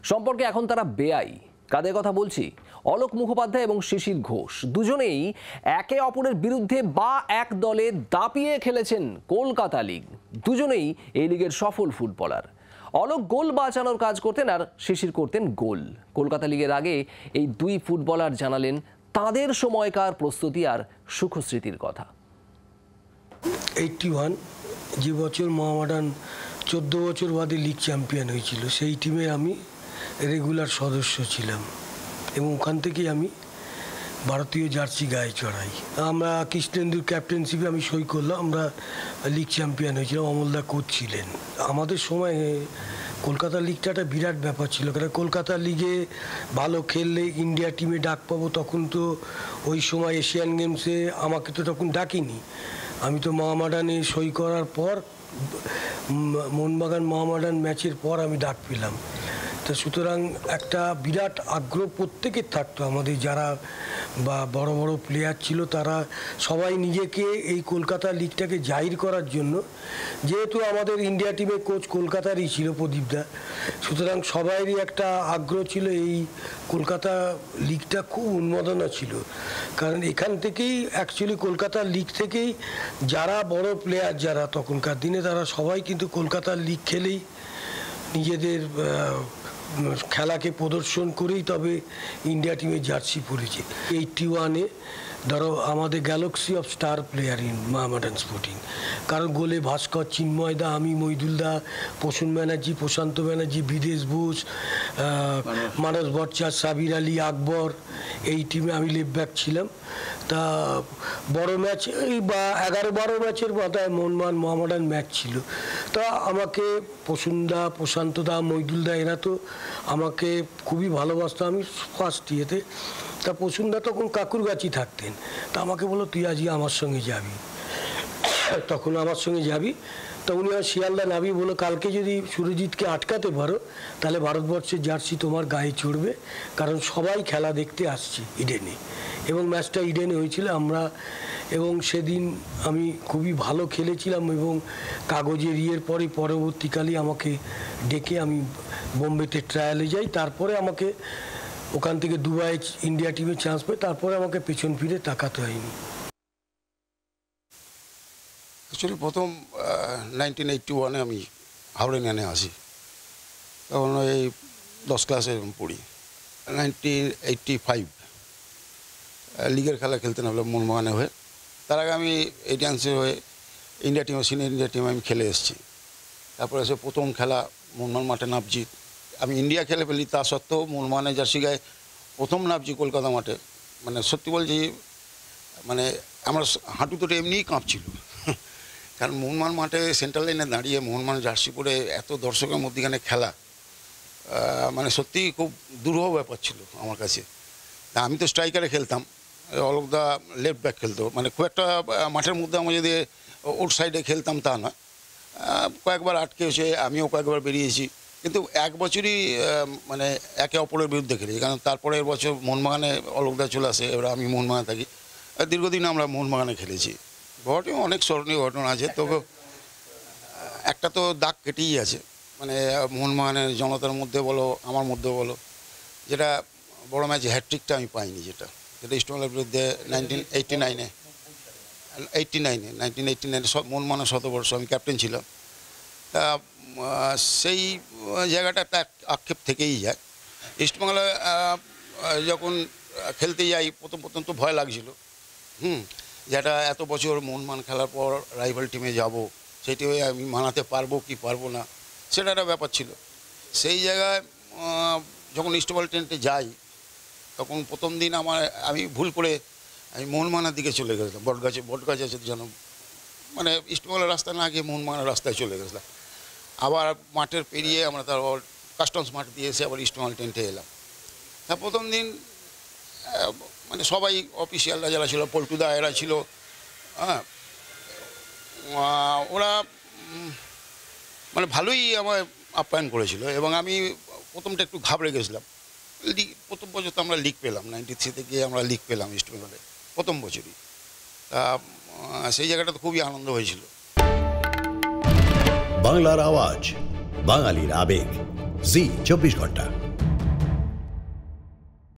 সম্পর্কে এখন তারা বেআই। কাদের কথা বলছি? অলোক মুখোপাধ্যায় এবং শিশির ঘোষ দুজনেই একে অপরের বিরুদ্ধে বা এক দলে দাপিয়ে খেলেছেন কলকাতা লিগ। দুজনেই এই লিগের সফল ফুটবলার। অলোক গোল বাঁচানোর কাজ করতেন আর শিশির করতেন গোল। কলকাতা লিগের আগে এই দুই ফুটবলার জানালেন তাদের সময়কার প্রস্তুতি আর সুখস্মৃতির কথা। 81 যে বছর মোহামেডান 14 বছর বাদে লিগ চ্যাম্পিয়ন হয়েছিল, সেই টিমে আমি রেগুলার সদস্য ছিলাম এবং ওখান থেকেই আমি ভারতীয় জার্সি গায়ে চড়াই। আমরা কৃষ্ণেন্দুর ক্যাপ্টেনশিপে আমি সই করলাম, আমরা লিগ চ্যাম্পিয়ন হয়েছিলাম, অমলদা কোচ ছিলেন। আমাদের সময় কলকাতা লিগটা একটা বিরাট ব্যাপার ছিল, কারণ কলকাতা লিগে ভালো খেললে ইন্ডিয়া টিমে ডাক পাবো। তখন তো ওই সময় এশিয়ান গেমসে আমাকে তো তখন ডাকিনি। আমি তো মোহামেডানে সই করার পর, মোহনবাগান মোহামেডান ম্যাচের পর আমি ডাক পেলাম। তো সুতরাং একটা বিরাট আগ্রহ প্রত্যেকের থাকতো, আমাদের যারা বা বড় বড় প্লেয়ার ছিল তারা সবাই নিজেকে এই কলকাতা লিগটাকে জাহির করার জন্য, যেহেতু আমাদের ইন্ডিয়া টিমের কোচ কলকাতারই ছিল প্রদীপদা, সুতরাং সবাইরই একটা আগ্রহ ছিল। এই কলকাতা লিগটা খুব উন্মাদনা ছিল, কারণ এখান থেকেই অ্যাকচুয়ালি কলকাতা লিগ থেকেই যারা বড় প্লেয়ার যারা তখনকার দিনে তারা সবাই কিন্তু কলকাতা লিগ খেলেই নিজেদের খেলাকে প্রদর্শন করেই তবে ইন্ডিয়া টিমের জার্সি পরেছে। 81-এ ধরো আমাদের Galaxy of star player in Mohammedan sporting, কারণ গোলে ভাস্কর, চিন্ময়দা, আমি, মইদুলদা, প্রসূন ব্যানার্জি, প্রশান্ত ব্যানার্জি, বিদেশ বোস, মানস ভট্টাচার্য, সাবির আলী, আকবর, এই টিমে আমি লেফট ব্যাক ছিলাম। তা বড় ম্যাচ এই বা 11-12 ম্যাচের মাথায় মোহনবাগান মোহামেডান ম্যাচ ছিল। তা আমাকে প্রসূনদা, প্রশান্তদা, মইদুলদা এরা তো আমাকে খুবই ভালোবাসতো। আমি ফার্স্ট ইয়েতে, তা প্রসূনদা তখন কাকুরগাছি থাকতেন, তা আমাকে বললো তুই আজকে আমার সঙ্গে যাবি, তখন আমার সঙ্গে যাবি। তা উনি আর শিয়ালদা নাবি বলো কালকে যদি সুরজিৎকে আটকাতে পারো তাহলে ভারতবর্ষের জার্সি তোমার গায়ে চড়বে, কারণ সবাই খেলা দেখতে আসছে ইডেনে। এবং ম্যাচটা ইডেনে হয়েছিল আমরা, এবং সেদিন আমি খুবই ভালো খেলেছিলাম এবং কাগজের ইয়ের পরে পরবর্তীকালে আমাকে ডেকে আমি বোম্বেতে ট্রায়ালে যাই। তারপরে আমাকে ওখান থেকে দুবাই ইন্ডিয়া টিমে চান্স পাই, তারপরে আমাকে পেছন ফিরে তাকাতে হয়নি। অ্যাকচুয়ালি প্রথম 1981-এ আমি হাওড়া আসি, তখন ওই 10 ক্লাসে পড়ি। 1985 লিগের খেলা খেলতে নামলাম মোহনবাগানে হয়ে। তার আগে আমি 81 হয়ে ইন্ডিয়া টিম, সিনিয়র ইন্ডিয়া টিমে আমি খেলে এসেছি। তারপরে এসে প্রথম খেলা মোহনবাগান মাঠে নামছি। আমি ইন্ডিয়া খেলে ফেলি, তা সত্ত্বেও মোহনবাগানের জার্সি গায়ে প্রথম নামছি কলকাতা মাঠে। মানে সত্যি বলছি, মানে আমার হাঁটু তো এমনিই কাঁপছিল, কারণ মোহনবাগান মাঠে সেন্ট্রাল লাইনে দাঁড়িয়ে মোহনবাগান জার্সি পরে এত দর্শকের মধ্যেখানে খেলা, মানে সত্যিই খুব দুরূহ ব্যাপার ছিল আমার কাছে। তা আমি তো স্ট্রাইকারে খেলতাম, অলোকদা লেফট ব্যাক খেলতো, মানে খুব একটা মাঠের মধ্যে আমি যদি ওর সাইডে খেলতাম তা না। কয়েকবার আটকেছে, আমিও কয়েকবার বেরিয়েছি, কিন্তু এক বছরই মানে একে অপরের বিরুদ্ধে খেলেছি। কারণ তারপরের বছর মোহনবাগানে অলোকদা চলে আসে, এবার আমি মোহনবাগানে থাকি। দীর্ঘদিন আমরা মোহনবাগানে খেলেছি। ঘটনা অনেক স্মরণীয় ঘটনা আছে, তবে একটা তো দাগ কেটেই আছে, মানে মোহনবাগানের জনতার মধ্যে বলো, আমার মধ্যে বলো, যেটা বড় ম্যাচে হ্যাট্রিকটা আমি পাইনি, যেটা ইস্টবেঙ্গলের বিরুদ্ধে 1989 সব মোহনবাগানের শতবর্ষ আমি ক্যাপ্টেন ছিলাম। তা সেই জায়গাটা একটা আক্ষেপ থেকেই যায়। ইস্টবেঙ্গলে যখন খেলতে যাই প্রথম তো ভয় লাগছিল, যেটা এত বছর মোহনবাগান খেলার পর রাইভাল টিমে যাব, সেটি আমি মানাতে পারবো কি পারবো না, সেটা একটা ব্যাপার ছিল। সেই জায়গায় যখন ইস্টবেঙ্গল টেন্টে যাই, তখন প্রথম দিন আমি ভুল করে আমি মোহনবাগানের দিকে চলে গেছিলাম। বটগাছ আছে যেন, মানে ইস্টবেঙ্গলের রাস্তা না গিয়ে মোহনবাগানের রাস্তায় চলে গেছিলাম। আবার মাঠের পেরিয়ে আমরা তারপর কাস্টমস মাঠ দিয়ে এসে আবার ইস্টবেঙ্গল টেন্টে এলাম। তা প্রথম দিন মানে সবাই অফিসিয়ালরা যারা ছিল, পল্টুদা এরা ছিল, হ্যাঁ, ওরা মানে ভালোই আমায় আপ্যায়ন করেছিল। এবং আমি প্রথমটা একটু ঘাবড়ে গেছিলাম। প্রথম বছর তো আমরা লিগ পেলাম, 93 থেকে আমরা লিগ পেলাম ইস্টবেঙ্গলে প্রথম বছরই। তা সেই জায়গাটা তো খুবই আনন্দ হয়েছিল। বাংলার আওয়াজ, বাঙালির আবেগ, জি 24 ঘন্টা।